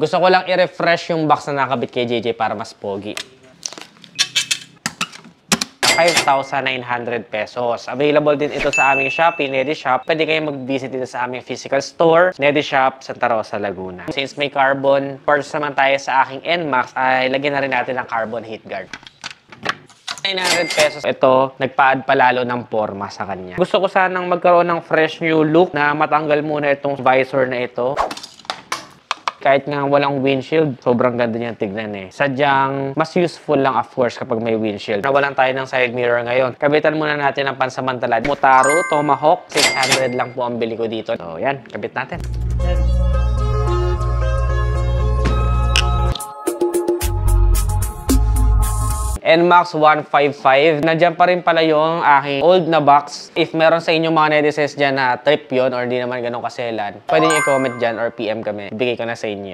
Gusto ko lang i-refresh yung box na nakabit kay JJ para mas pogi. 5,900 pesos. Available din ito sa aming Shopee, NediShop. Pwede kayong mag-visit dito sa aming physical store, NediShop, Santa Rosa, Laguna. Since may carbon parts naman tayo sa aking NMAX, ay lagyan na rin natin ng carbon heat guard. 900 pesos. Ito, nagpa-add palalo ng forma sa kanya. Gusto ko sanang magkaroon ng fresh new look na matanggal muna itong visor na ito. Kahit nga walang windshield, sobrang ganda niyang tignan eh. Sadyang mas useful lang of course kapag may windshield. Nawalan tayo ng side mirror ngayon. Kabitan muna natin ang pansamantala. Motaro Tomahawk, 600 lang po ang bili ko dito. So yan, kabit natin. NMAX 155. Nandiyan pa rin pala yung aking old na box. If meron sa inyong mga netizens dyan na trip yon or di naman ganun kaselan, pwede nyo i-comment dyan or PM kami. Bigay ko na sa inyo.